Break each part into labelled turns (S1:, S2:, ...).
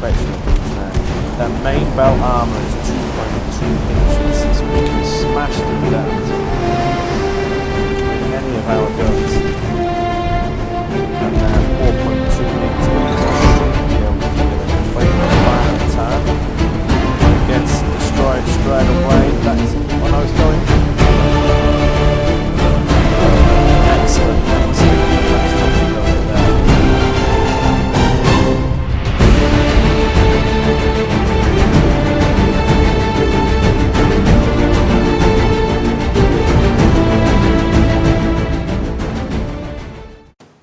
S1: inspection of these now. Their main belt armour is 2.2 inches, so we can smash through that with any of our guns. And they're 4.2 inches, so we should be able to get a fight fine time. It gets destroyed straight away. That's what I was going. Excellent, excellent. That's something over there.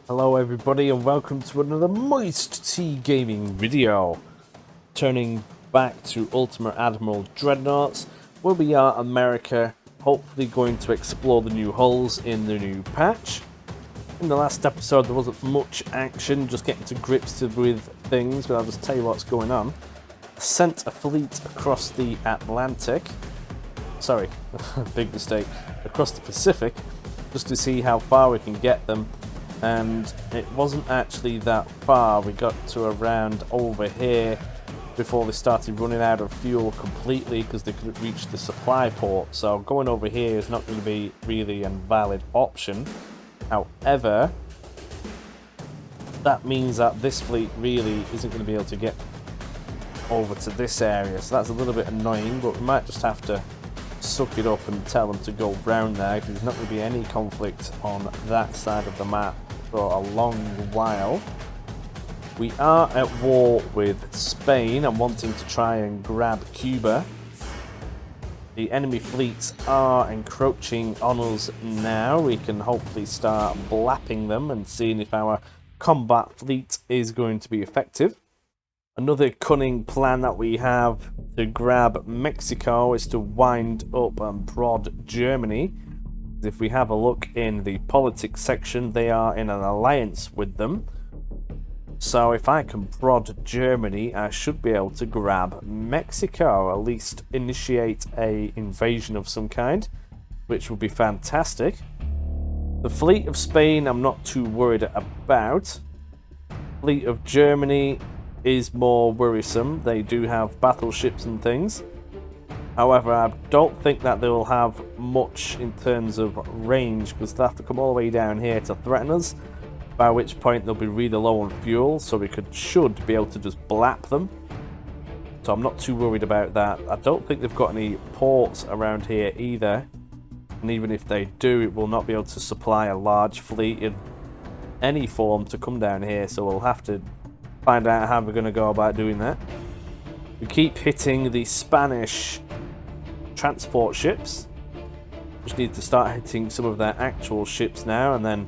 S1: Hello everybody and welcome to another Moist Tea Gaming video. Turning back to Ultimate Admiral Dreadnoughts, where we are America, hopefully going to explore the new hulls in the new patch. In the last episode there wasn't much action, just getting to grips with things, but I'll just tell you what's going on. Sent a fleet across the Atlantic, sorry, big mistake, across the Pacific, just to see how far we can get them. And it wasn't actually that far. We got to around over here before they started running out of fuel completely because they couldn't reach the supply port. So going over here is not going to be really a valid option. However, that means that this fleet really isn't going to be able to get over to this area. So that's a little bit annoying, but we might just have to suck it up and tell them to go round there, because there's not going to be any conflict on that side of the map for a long while. We are at war with Spain and wanting to try and grab Cuba. The enemy fleets are encroaching on us now. We can hopefully start blapping them and seeing if our combat fleet is going to be effective. Another cunning plan that we have to grab Mexico is to wind up and prod Germany. If we have a look in the politics section, they are in an alliance with them. So if I can prod Germany, I should be able to grab Mexico, at least initiate a invasion of some kind, which would be fantastic. The fleet of Spain I'm not too worried about. Fleet of Germany is more worrisome. They do have battleships and things. However, I don't think that they will have much in terms of range, because they'll have to come all the way down here to threaten us, by which point they'll be really low on fuel, so we should be able to just blap them. So I'm not too worried about that. I don't think they've got any ports around here either, and even if they do, it will not be able to supply a large fleet in any form to come down here, so we'll have to find out how we're going to go about doing that. We keep hitting the Spanish transport ships. Just need to start hitting some of their actual ships now, and then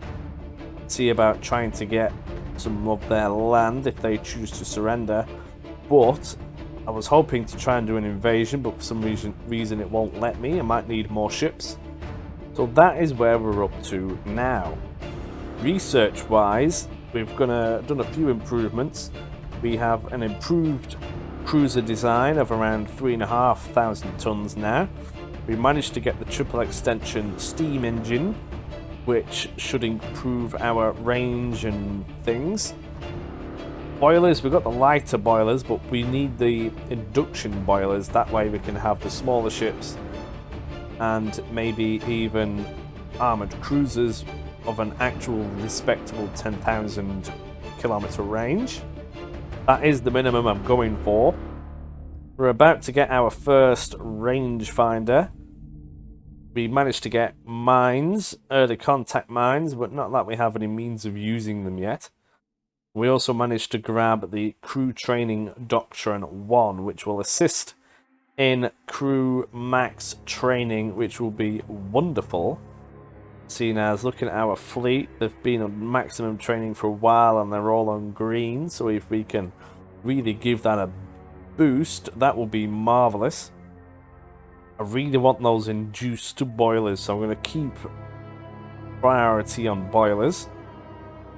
S1: see about trying to get some of their land if they choose to surrender. But I was hoping to try and do an invasion, but for some reason it won't let me. I might need more ships. So that is where we're up to now. Research wise, we've done a few improvements. We have an improved cruiser design of around 3,500 tons now. We managed to get the triple extension steam engine, which should improve our range and things. Boilers, we've got the lighter boilers, but we need the induction boilers. That way we can have the smaller ships and maybe even armoured cruisers of an actual respectable 10,000 kilometer range. That is the minimum I'm going for. We're about to get our first rangefinder. We managed to get mines, early contact mines, but not that we have any means of using them yet. We also managed to grab the Crew Training Doctrine 1, which will assist in crew max training, which will be wonderful. Seeing as, looking at our fleet, they've been on maximum training for a while and they're all on green, so if we can really give that a boost, that will be marvellous. I really want those induced boilers, so I'm going to keep priority on boilers.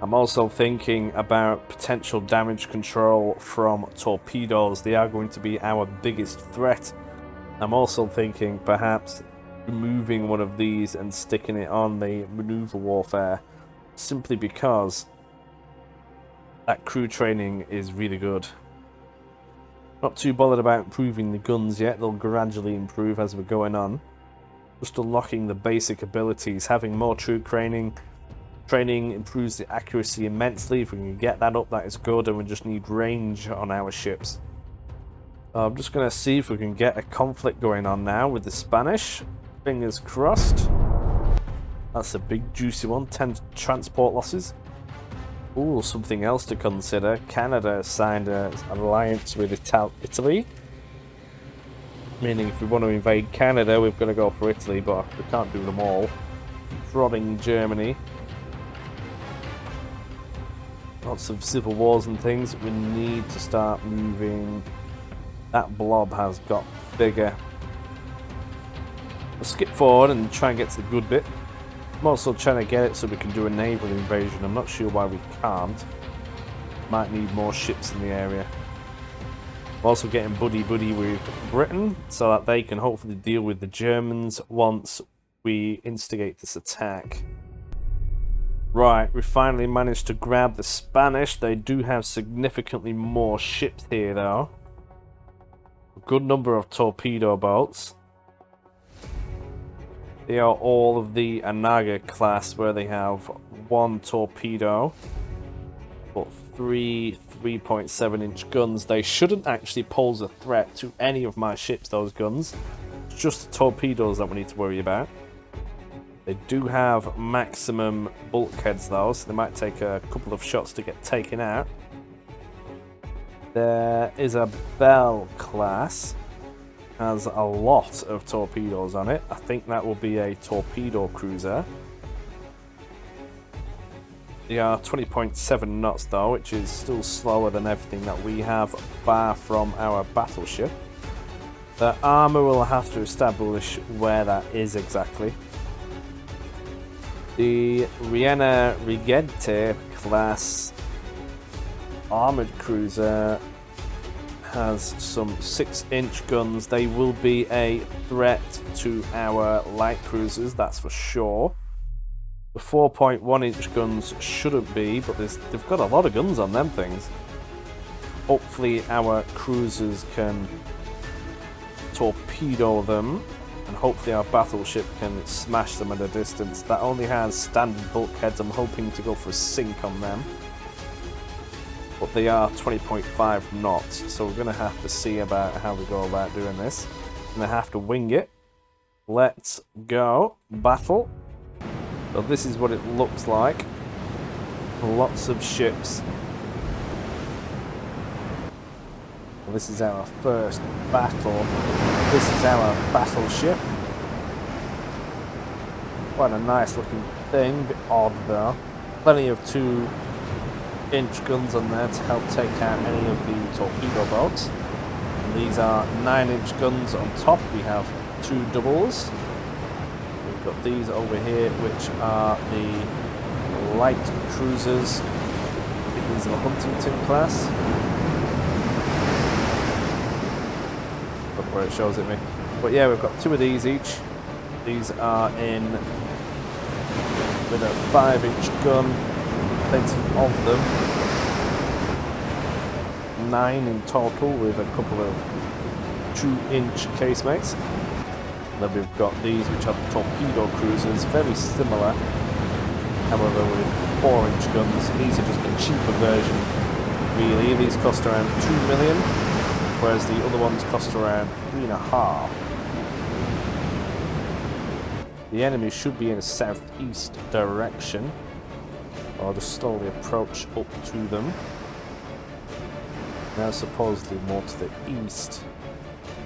S1: I'm also thinking about potential damage control from torpedoes. They are going to be our biggest threat. I'm also thinking perhaps removing one of these and sticking it on the maneuver warfare, simply because that crew training is really good. Not too bothered about improving the guns yet. They'll gradually improve as we're going on. Just unlocking the basic abilities. Having more troop training. Training improves the accuracy immensely. If we can get that up, that is good. And we just need range on our ships. I'm just going to see if we can get a conflict going on now with the Spanish. Fingers crossed. That's a big juicy one. 10 transport losses. Ooh, something else to consider. Canada signed an alliance with Italy. Meaning if we want to invade Canada, we've got to go for Italy, but we can't do them all. Prodding Germany. Lots of civil wars and things. We need to start moving. That blob has got bigger. We'll skip forward and try and get to the good bit. I'm also trying to get it so we can do a naval invasion. I'm not sure why we can't. Might need more ships in the area. I'm also getting buddy-buddy with Britain so that they can hopefully deal with the Germans once we instigate this attack. Right, we finally managed to grab the Spanish. They do have significantly more ships here though. A good number of torpedo boats. They are all of the Anaga class where they have one torpedo, but three 3.7-inch guns. They shouldn't actually pose a threat to any of my ships, those guns. It's just the torpedoes that we need to worry about. They do have maximum bulkheads though, so they might take a couple of shots to get taken out. There is a Bell class. Has a lot of torpedoes on it. I think that will be a torpedo cruiser. They are 20.7 knots though, which is still slower than everything that we have, bar from our battleship. The armour will have to establish where that is exactly. The Reina Regente class armoured cruiser has some 6-inch guns. They will be a threat to our light cruisers, that's for sure. The 4.1-inch guns shouldn't be, but they've got a lot of guns on them things. Hopefully our cruisers can torpedo them, and hopefully our battleship can smash them at a distance. That only has standard bulkheads. I'm hoping to go for a sink on them. But they are 20.5 knots, so we're going to have to see about how we go about doing this. I'm going to have to wing it. Let's go. Battle. So this is what it looks like. Lots of ships. This is our first battle. This is our battleship. Quite a nice looking thing, a bit odd though. Plenty of 2-inch guns on there to help take out any of the torpedo boats. And these are 9-inch guns on top. We have 2 doubles. We've got these over here, which are the light cruisers. I think these are the Huntington class. Look where it shows it me. But yeah, we've got 2 of these each. These are in with a 5-inch gun. Plenty of them. 9 in total with a couple of 2-inch casemates. Then we've got these which are torpedo cruisers, very similar, however with 4-inch guns. These are just a cheaper version really. These cost around 2 million, whereas the other ones cost around 3.5. The enemy should be in a southeast direction. I'll just slowly approach up to them. Now supposedly more to the east.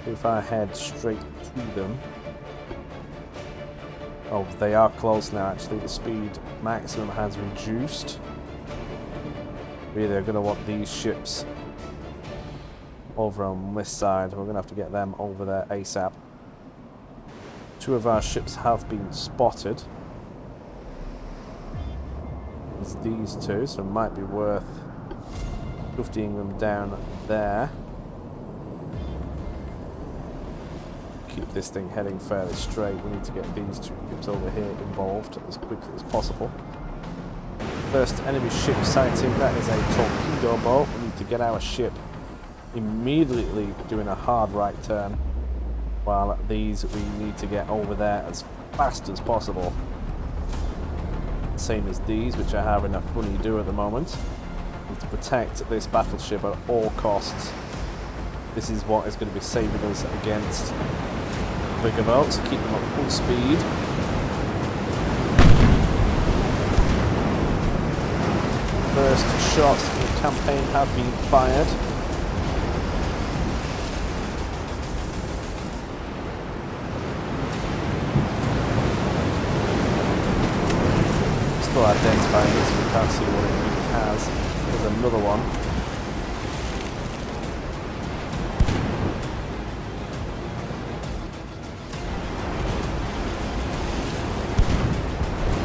S1: If I head straight to them. Oh, they are close now actually. The speed maximum has reduced. Really, they're going to want these ships over on this side. We're going to have to get them over there ASAP. 2 of our ships have been spotted. It's these 2, so it might be worth shifting them down there. Keep this thing heading fairly straight. We need to get these 2 ships over here involved as quickly as possible. First enemy ship sighting, that is a torpedo boat. We need to get our ship immediately doing a hard right turn, while these we need to get over there as fast as possible. Same as these, which are having a funny do at the moment. And to protect this battleship at all costs. This is what is going to be saving us against bigger boats. Keep them at full speed. First shots in the campaign have been fired. Still identifying this, we can't see what it really has. There's another one.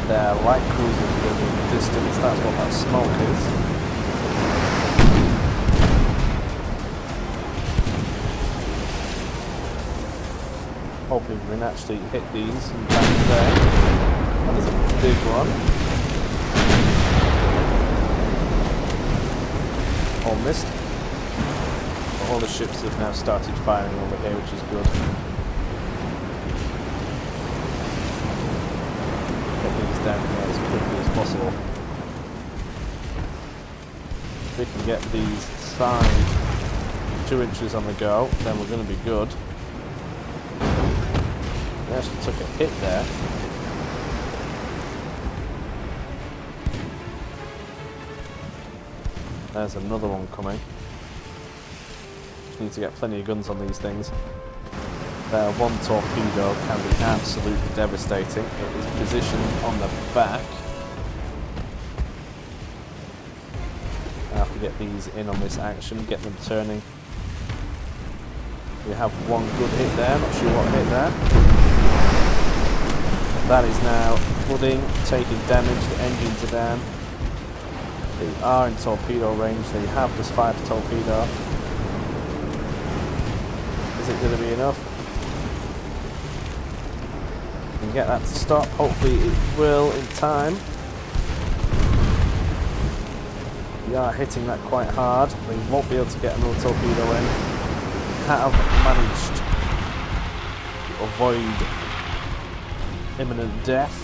S1: Their light cruisers in the distance, that's what that smoke is. Hoping we can actually hit these and back there. That is a big one. All missed. But all the ships have now started firing over here, which is good. Down here as quickly as possible. If we can get these side 2 inches on the go, then we're going to be good. We actually took a hit there. There's another one coming. Just need to get plenty of guns on these things. One torpedo can be absolutely devastating. It is positioned on the back. I have to get these in on this action, get them turning. We have one good hit there, not sure what hit there. That is now flooding, taking damage, the engines are down. They are in torpedo range, they have just fired a torpedo. Is it going to be enough? Get that to stop. Hopefully it will in time. We are hitting that quite hard. We won't be able to get another torpedo in. Have managed to avoid imminent death.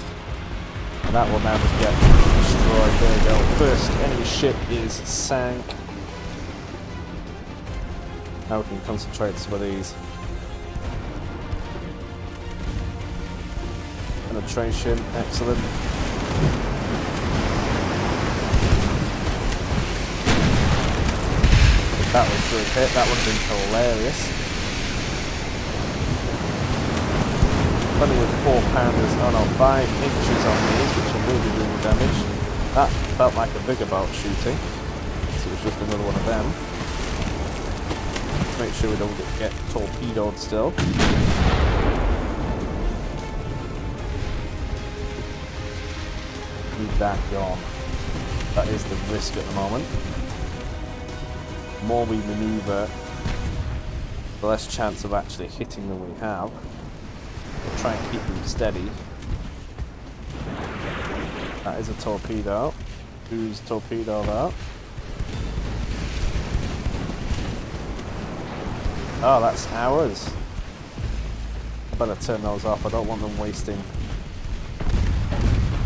S1: And that will now just get destroyed. There we go. First enemy ship is sank. Now we can concentrate some of these. Penetration, excellent. If that was through a hit, that would have been hilarious. Plenty of 4-pounders, oh no, 5 inches on these, which will really be doing damage. That felt like a bigger boat shooting, so it was just another one of them. Let's make sure we don't get torpedoed still. That gone. That is the risk at the moment. The more we manoeuvre, the less chance of actually hitting them we have. We'll try and keep them steady. That is a torpedo. Whose torpedo that? Oh, that's ours. I better turn those off. I don't want them wasting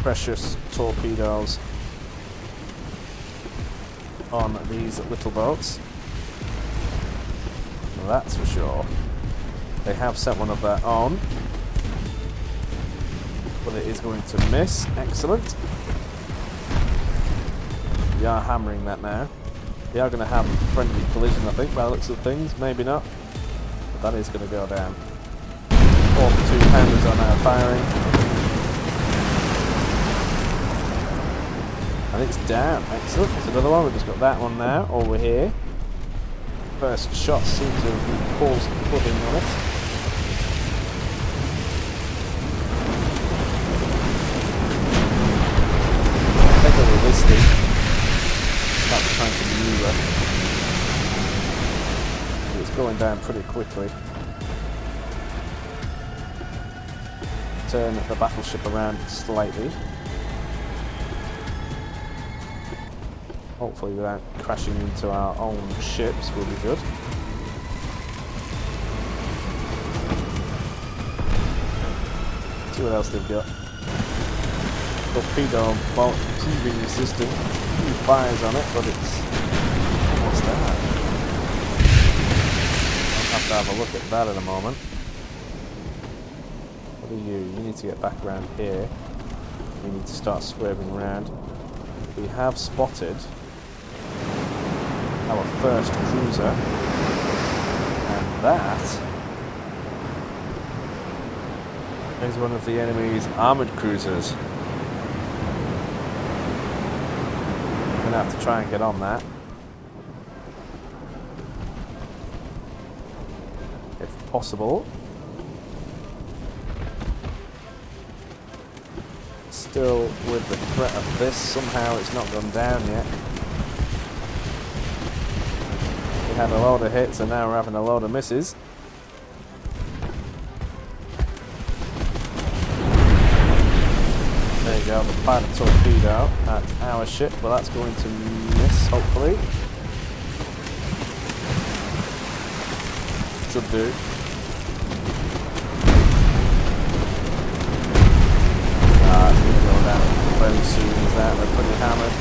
S1: precious torpedoes on these little boats. Well, that's for sure. They have sent one of their own, but it is going to miss. Excellent. We are hammering that now. They are going to have a friendly collision, I think, by the looks of things. Maybe not, but that is going to go down. 2-pounders are now firing. And it's down. Excellent. There's another one. We've just got that one now over here. First shot seems to have caused flooding on it. I think they're realistic. About trying to maneuver. It's going down pretty quickly. Turn the battleship around slightly. Hopefully without crashing into our own ships will be good. See what else they've got. Torpedo boat proving resistant. Few fires on it, but it's almost there. I'll have to have a look at that in a moment. What are you? You need to get back around here. We need to start swerving around. We have spotted our first cruiser, and that is one of the enemy's armoured cruisers. I'm going to have to try and get on that. If possible. Still with the threat of this, somehow it's not gone down yet. We had a load of hits and now we're having a load of misses. There you go, the pilot torpedo at our ship. Well, that's going to miss, hopefully. Should do. It's going to go down very soon as that. They're pretty hammered.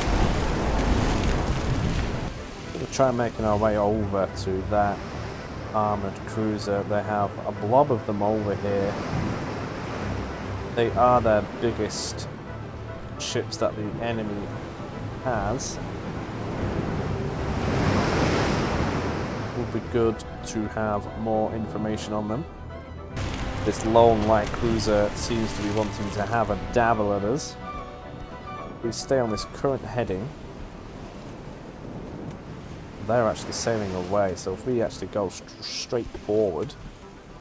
S1: We're trying making our way over to that armoured cruiser. They have a blob of them over here. They are their biggest ships that the enemy has. It would be good to have more information on them. This lone light cruiser seems to be wanting to have a dabble at us. If we stay on this current heading, they're actually sailing away, so if we actually go straight forward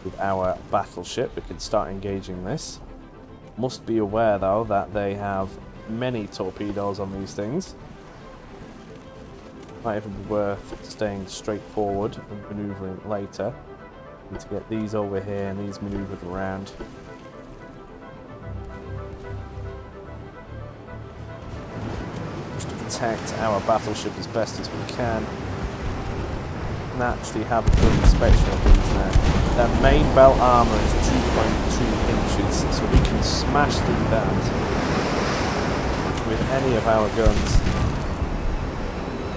S1: with our battleship, we can start engaging this. Must be aware though that they have many torpedoes on these things. Might even be worth staying straight forward and manoeuvring later. Need to get these over here and these manoeuvred around. Just to protect our battleship as best as we can. And actually have a good inspection of these now. Their main belt armour is 2.2 inches, so we can smash through that with any of our guns.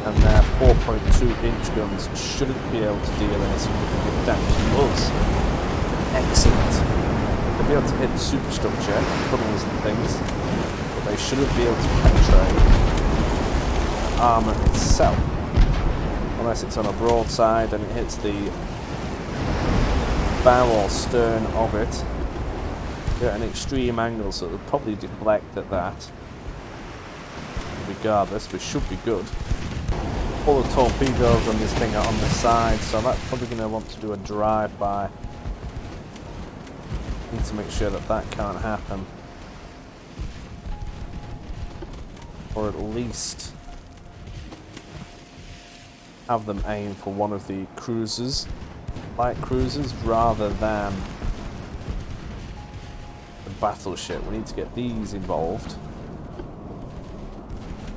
S1: And their 4.2 inch guns shouldn't be able to deal any significant damage to us. Excellent. They'll be able to hit the superstructure, funnels and things, but they shouldn't be able to penetrate the armour itself. Unless it's on a broadside and it hits the bow or stern of it. They're at an extreme angle, so they'll probably deflect at that. Regardless, we should be good. All the torpedoes on this thing are on the side, so that's probably going to want to do a drive-by. Need to make sure that that can't happen. Or at least have them aim for one of the cruisers, light cruisers, rather than the battleship. We need to get these involved.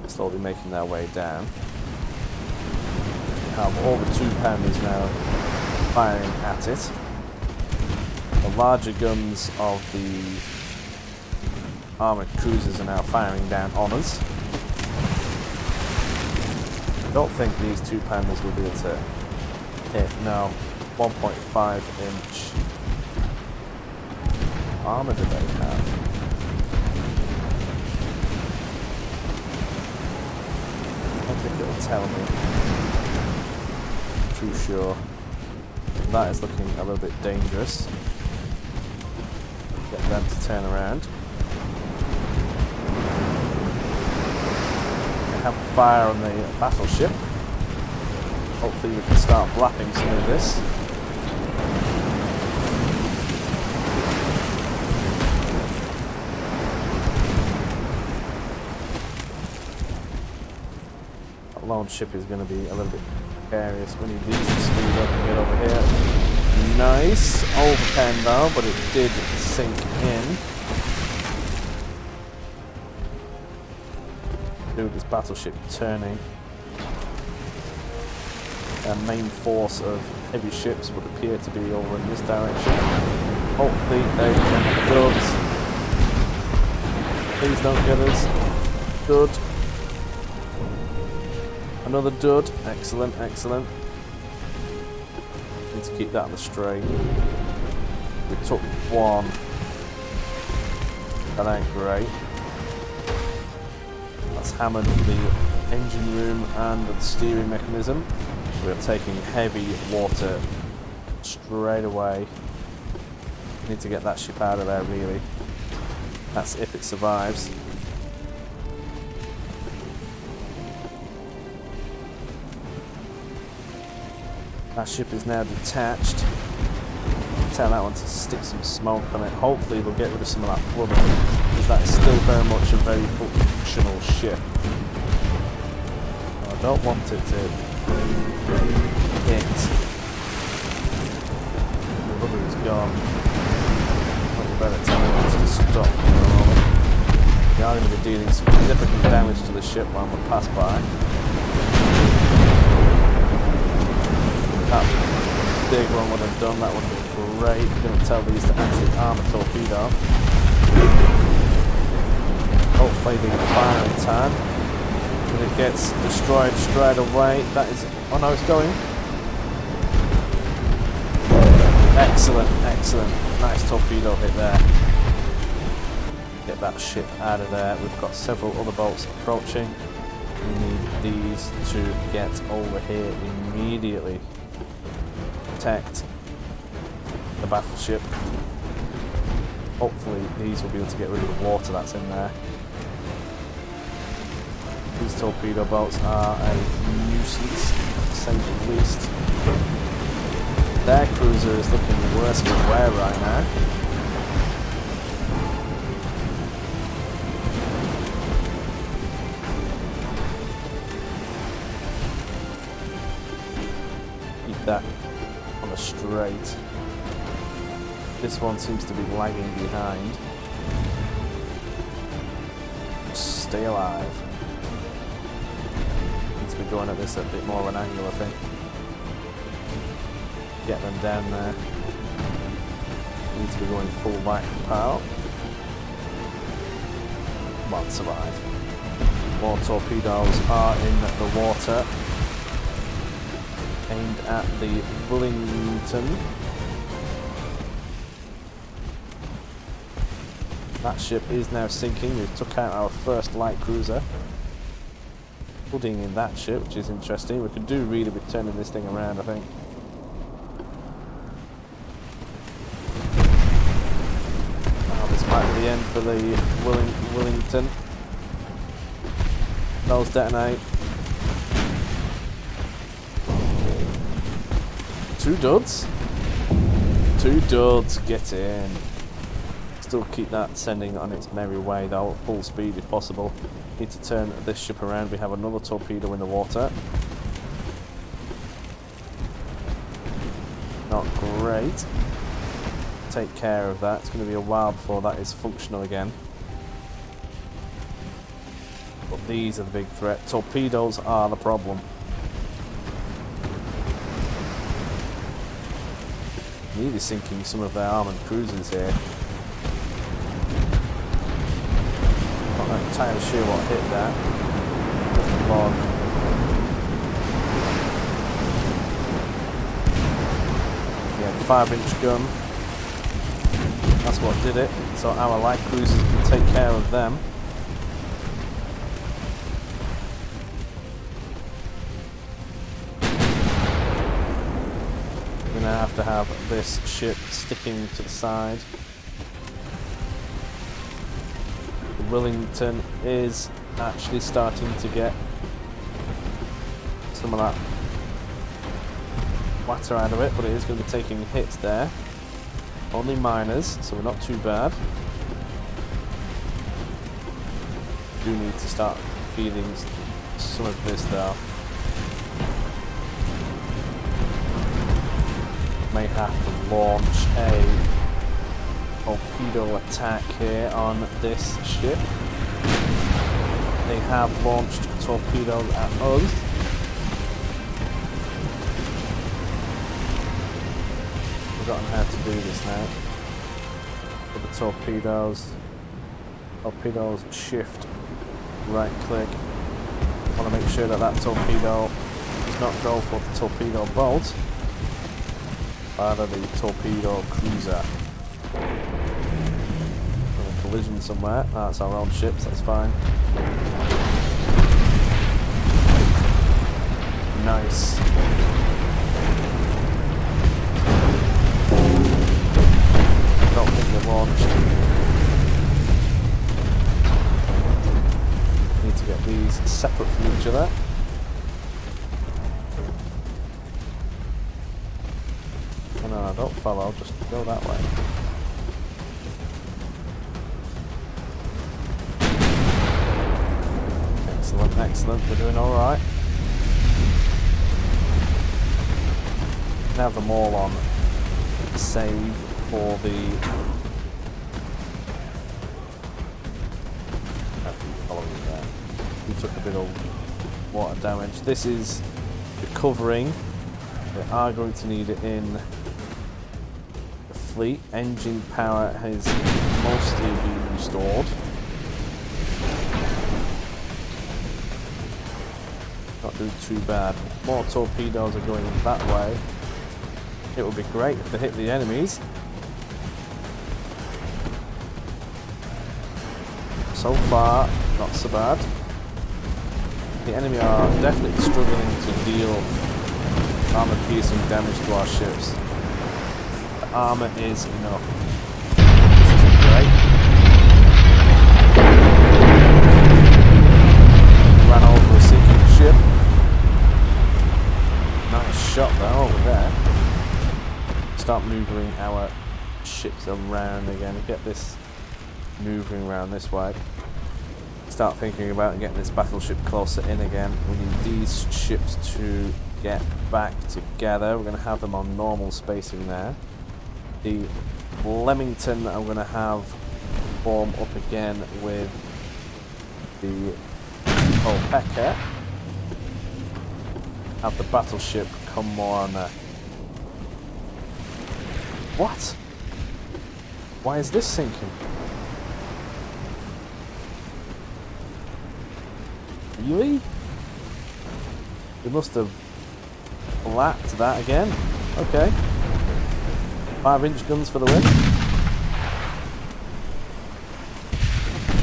S1: Slowly making their way down. We have all the two-pounders now firing at it. The larger guns of the armoured cruisers are now firing down on us. I don't think these two-pounders will be able to hit. No, 1.5 inch armour do they have? I don't think it'll tell me. Too sure. That is looking a little bit dangerous. Get them to turn around. Have a fire on the battleship. Hopefully we can start blapping some of this. That lone ship is going to be a little bit precarious. We need these to speed up and get over here. Nice. Overpenned though, but it did sink in. This battleship turning. main force of heavy ships would appear to be over in this direction. Hopefully they can dubs. Please don't get us. Dud. Another dud. Excellent, excellent. Need to keep that on the straight. We took one. That ain't great. That's hammered the engine room and the steering mechanism. We're taking heavy water straight away. Need to get that ship out of there, really. That's if it survives. That ship is now detached. Tell that one to stick some smoke on it. Hopefully they'll get rid of some of that plumbing, because that is still very much a very functional ship. I don't want it to hit. The rudder is gone. Probably better tell it to stop. We are going to be dealing some significant damage to the ship while we pass by. That big one would have done, that would have been great. We're going to tell these to actually arm a torpedo. Hopefully they fire in time. When it gets destroyed straight away, that is... Oh no, it's going. Excellent, excellent. Nice torpedo hit there. Get that ship out of there. We've got several other boats approaching. We need these to get over here immediately. Protect the battleship. Hopefully these will be able to get rid of the water that's in there. These torpedo boats are a nuisance, to say the least. Their cruiser is looking worse for wear right now. Keep that on the straight. This one seems to be lagging behind. Stay alive. Needs to be going at this at a bit more of an angle, I think. Get them down there. Need to be going full back power. Won't survive. More torpedoes are in the water. Aimed at the Wellington. That ship is now sinking. We've took out our first light cruiser. Flooding in that ship, which is interesting. We could do really with turning this thing around, I think. This might be the end for the Wellington. Those detonate. 2 duds. 2 duds, get in. Still keep that sending on its merry way though, at full speed if possible. Need to turn this ship around. We have another torpedo in the water. Not great. Take care of that. It's going to be a while before that is functional again. But these are the big threat. Torpedoes are the problem. Nearly sinking some of their armoured cruisers here. Not entirely sure what hit there. Log. Yeah, the 5-inch gun. That's what did it. So our light cruisers can take care of them. We're going to have this ship sticking to the side. The Wellington is actually starting to get some of that water out of it, but it is going to be taking hits there. Only minors, so we're not too bad. We do need to start feeling some of this though. May have to launch a torpedo attack here on this ship. They have launched torpedoes at us. forgotten how to do this now. For the torpedoes. Torpedoes, shift, right click. I want to make sure that that torpedo does not go for the torpedo bolt, rather the torpedo cruiser. A collision somewhere. That's our own ships, that's fine. Nice. Don't think they're launched. Need to get these separate from each other. Oh, no, don't follow, just go that way. Excellent, excellent, we're doing alright. Have them all on save for the following there. We took a bit of water damage. This is recovering. They are going to need it in the fleet. Engine power has mostly been restored. Not doing too bad. More torpedoes are going that way. It would be great if they hit the enemies. So far, not so bad. The enemy are definitely struggling to deal armor-piercing damage to our ships. The armor is enough. This isn't great. Ran over a sinking ship. Nice shot though, over there. Start moving our ships around again. Get this moving around this way. Start thinking about getting this battleship closer in again. We need these ships to get back together. We're going to have them on normal spacing there. The Leamington I'm going to have form up again with the Opeka. Have the battleship come more on there. What? Why is this sinking? Really? We must have blacked that again. Okay. 5-inch guns for the win.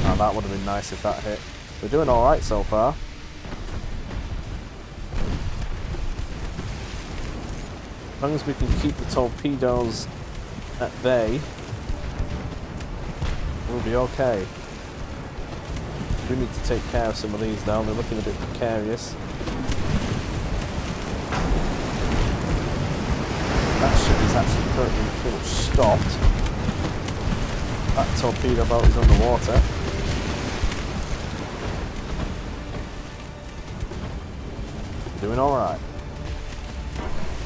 S1: Oh, that would have been nice if that hit. We're doing alright so far. As long as we can keep the torpedoes at bay, we'll be okay. We need to take care of some of these now, they're looking a bit precarious. That ship is actually currently pretty much stopped. That torpedo boat is underwater. Doing alright.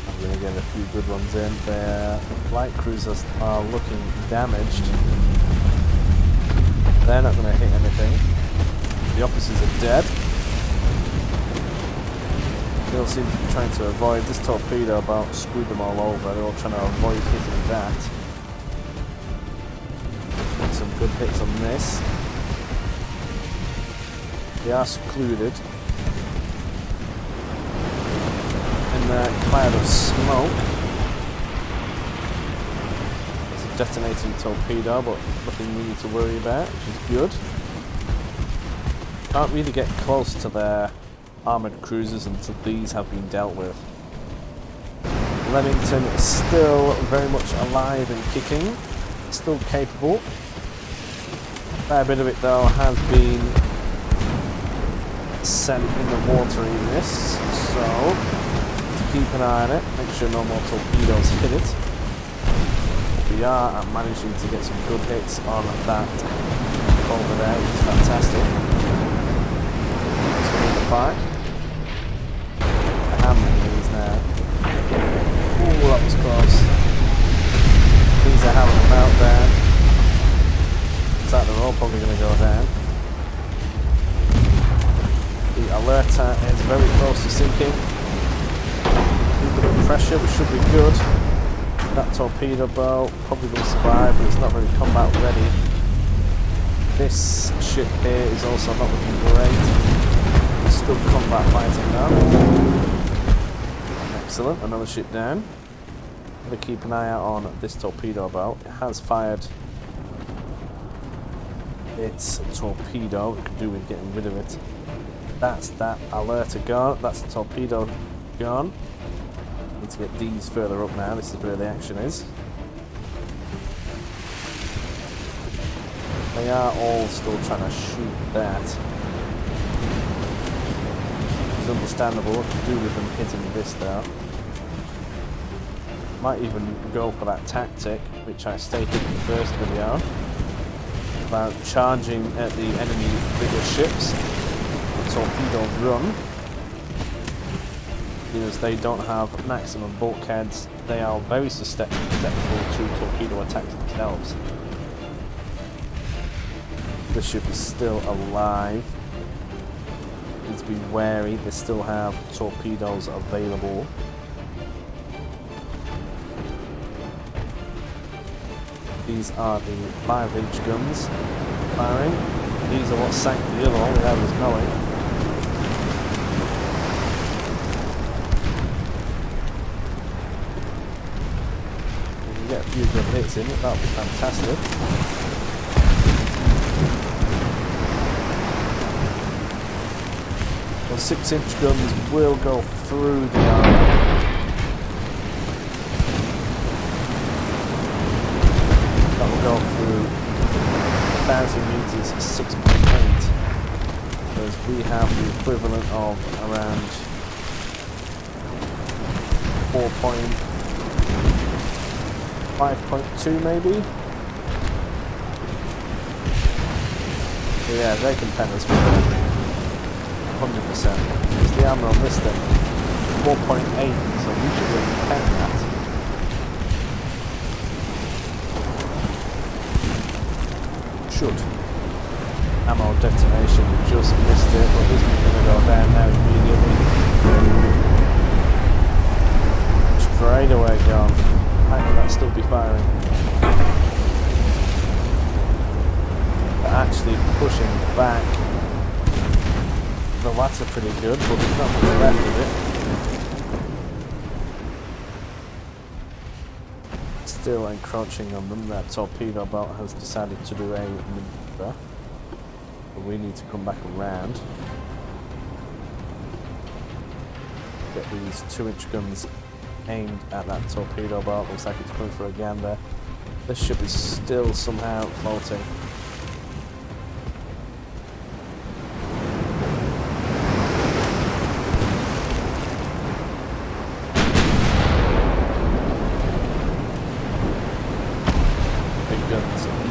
S1: I'm going to get a few good ones in. Their light cruisers are looking damaged. They're not going to hit anything. The officers are dead. They all seem to be trying to avoid this torpedo about screwed them all over. They're all trying to avoid hitting that. Get some good hits on this. They are secluded in the cloud of smoke. It's a detonating torpedo, but nothing we need to worry about, which is good. Can't really get close to their armoured cruisers until these have been dealt with. Leamington is still very much alive and kicking, still capable. A fair bit of it though has been sent in the water in this, so to keep an eye on it, make sure no more torpedoes hit it. We are managing to get some good hits on that over there, which is fantastic. Fight. I'm hammering these now. Ooh, that was close. These are having a meltdown. Looks like they're all probably going to go down. The Alerta is very close to sinking. A little bit of pressure, which should be good. That torpedo boat probably will survive, but it's not very combat ready. This ship here is also not looking great. It's still combat fighting now. Excellent, another ship down. I'm going to keep an eye out on this torpedo boat. It has fired its torpedo. We could do with getting rid of it. That's that alerter gone. That's the torpedo gone. Need to get these further up now. This is where the action is. They are all still trying to shoot that. It's understandable what to do with them hitting this though. Might even go for that tactic, which I stated in the first video, about charging at the enemy bigger ships. The torpedo run. Because they don't have maximum bulkheads, they are very susceptible to torpedo attacks themselves. The ship is still alive. Need to be wary, they still have torpedoes available. These are the 5-inch guns firing. These are what sank the other one without us knowing. If we get a few good hits in it, that would be fantastic. Those 6-inch guns will go through the armor. That will go through 1,000 meters, 6.8. Whereas we have the equivalent of around 5.2 maybe. So yeah, they can pen us through 100%. It's the armor on this thing. 4.8, so we should be able to pen that. Should. Ammo detonation, we just missed it, but this is going to go down now immediately. Straight away gone. How can that still be firing? But actually pushing back. The latter pretty good, but there's not much left of it. Still encroaching on them. That torpedo boat has decided to do a maneuver. But we need to come back around. Get these 2-inch guns aimed at that torpedo boat. Looks like it's coming for a gander. This ship is still somehow floating.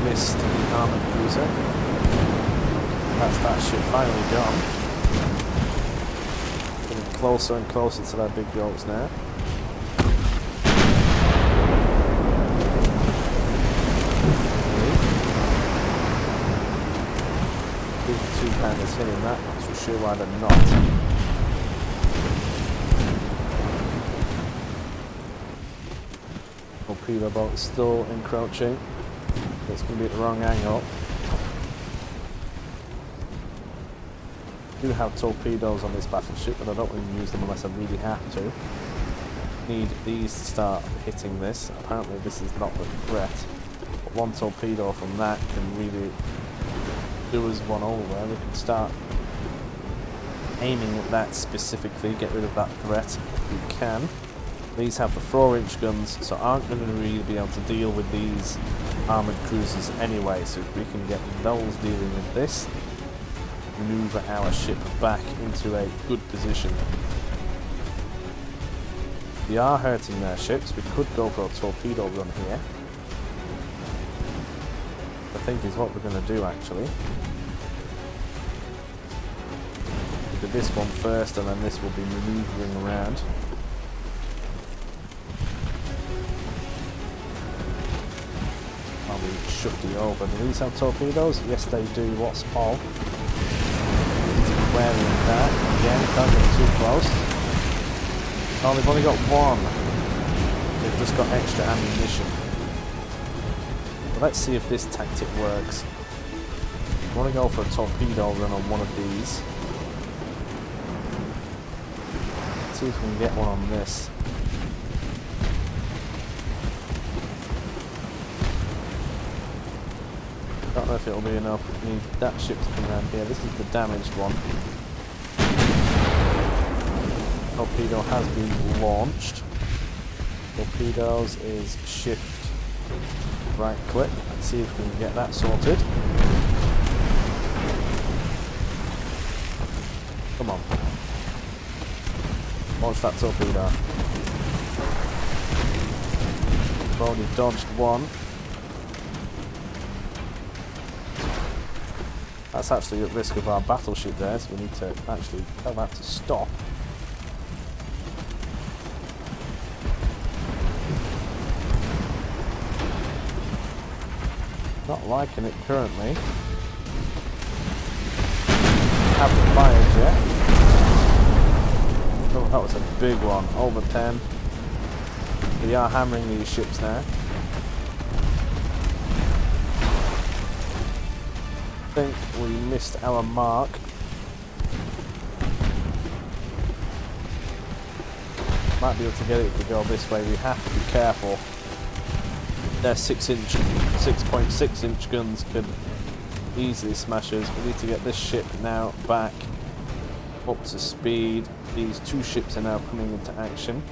S1: Missed the armoured cruiser. That's that ship finally gone. Getting closer and closer to their big goals now. Big 2-pounders hitting that, not too sure why they're not. Torpedo boat still encroaching. It's going to be at the wrong angle. I do have torpedoes on this battleship, but I don't really use them unless I really have to. Need these to start hitting this. Apparently this is not the threat. But one torpedo from that can really do us one over. We can start aiming at that specifically, get rid of that threat if we can. These have the 4-inch guns, so aren't going to really be able to deal with these armoured cruisers anyway, so if we can get those dealing with this, manoeuvre our ship back into a good position. We are hurting their ships. We could go for a torpedo run here. I think is what we're going to do actually. We'll do this one first and then this will be manoeuvring around. Shifty over. Do these have torpedoes? Yes they do, what's all? Wary of that. Again, can't get too close. Oh, they've only got one. they've just got extra ammunition. But let's see if this tactic works. I want to go for a torpedo run on one of these. Let's see if we can get one on this. Don't know if it'll be enough. We need that ship to come around here. This is the damaged one. Torpedo has been launched. Torpedoes is shift right click. Let's see if we can get that sorted. Come on. Launch that torpedo. We've already dodged one. That's actually at risk of our battleship there, so we need to actually tell that to stop. Not liking it currently. Haven't fired yet. Oh, that was a big one. Over 10. We are hammering these ships now. I think we missed our mark. Might be able to get it if we go this way. We have to be careful. Their 6.6 inch guns could easily smash us. We need to get this ship now back up to speed. These two ships are now coming into action.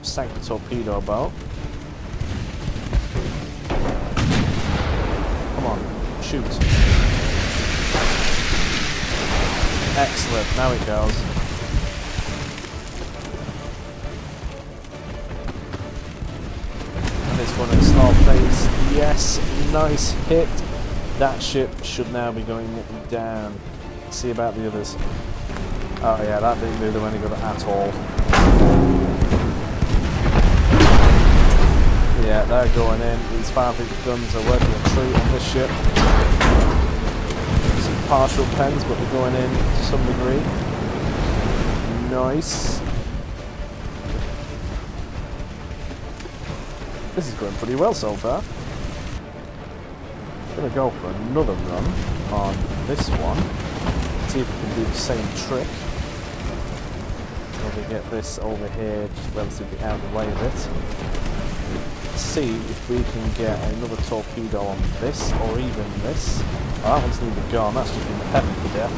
S1: Sank the torpedo boat. Come on, shoot. Excellent, now it goes. And this one at slow pace. Yes, nice hit. That ship should now be going down. Let's see about the others. Oh yeah, that didn't do them any good at all. Yeah, they're going in. These 5-inch guns are working a treat on this ship. Some partial pens, but they're going in to some degree. Nice. This is going pretty well so far. I'm going to go for another run on this one. See if we can do the same trick. Maybe get this over here just relatively out of the way of it. See if we can get another torpedo on this or even this. Oh, that one's nearly gone. That's just been peppered to death.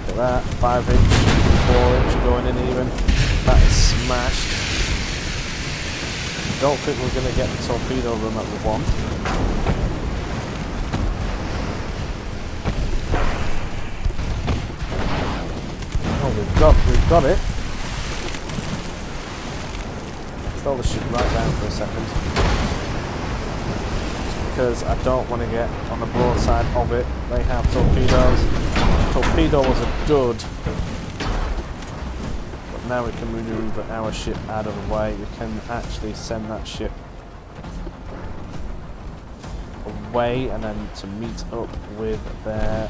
S1: Look at that. 5-inch, 4-inch going in even. That is smashed. Don't think we're going to get the torpedo run that we want. Oh, we've got it. Throw the ship right down for a second. Just because I don't want to get on the broadside of it. They have torpedoes. Torpedo was a dud. But now we can maneuver our ship out of the way. We can actually send that ship away and then to meet up with their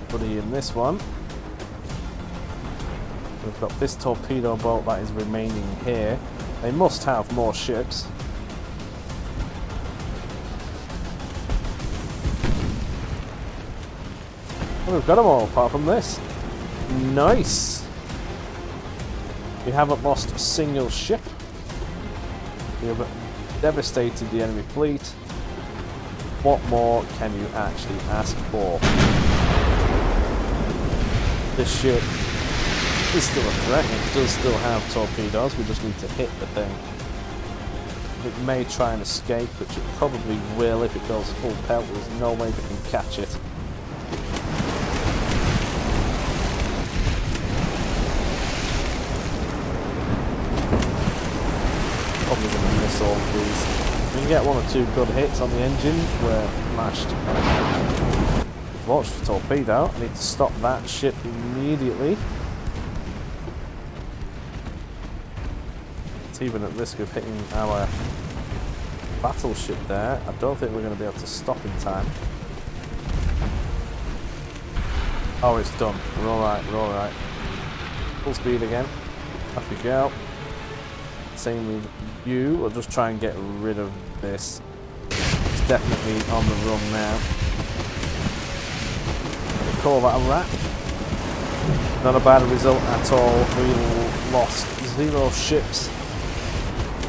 S1: buddy in this one. We've got this torpedo boat that is remaining here. They must have more ships. Oh, we've got them all apart from this. Nice! We haven't lost a single ship. We have devastated the enemy fleet. What more can you actually ask for? This ship is still a threat. It does still have torpedoes. We just need to hit the thing. It may try and escape, which it probably will if it goes full pelt. There's no way we can catch it. Probably going to miss all of these. If we can get one or two good hits on the engine, we're mashed. We've launched a torpedo. I need to stop that ship immediately. Even at risk of hitting our battleship there, I don't think we're going to be able to stop in time. Oh, it's done. We're alright, we're alright. Full speed again. Off we go. Same with you. We'll just try and get rid of this. It's definitely on the run now. Call that a wrap. Not a bad result at all. We lost 0 ships.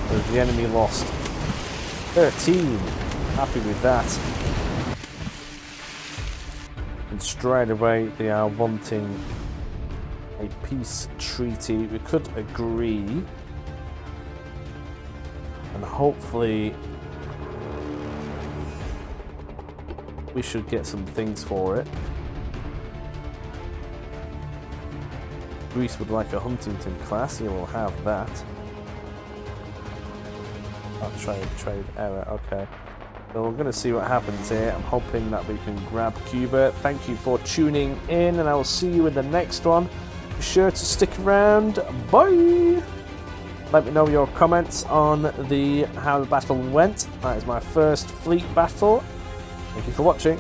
S1: But the enemy lost 13. Happy with that. And straight away they are wanting a peace treaty. We could agree. And hopefully we should get some things for it. Greece would like a Huntington class. You will have that. Oh, trade error. Okay. So we're going to see what happens here. I'm hoping that we can grab Cuba. Thank you for tuning in, and I will see you in the next one. Be sure to stick around. Bye! Let me know your comments on how the battle went. That is my first fleet battle. Thank you for watching.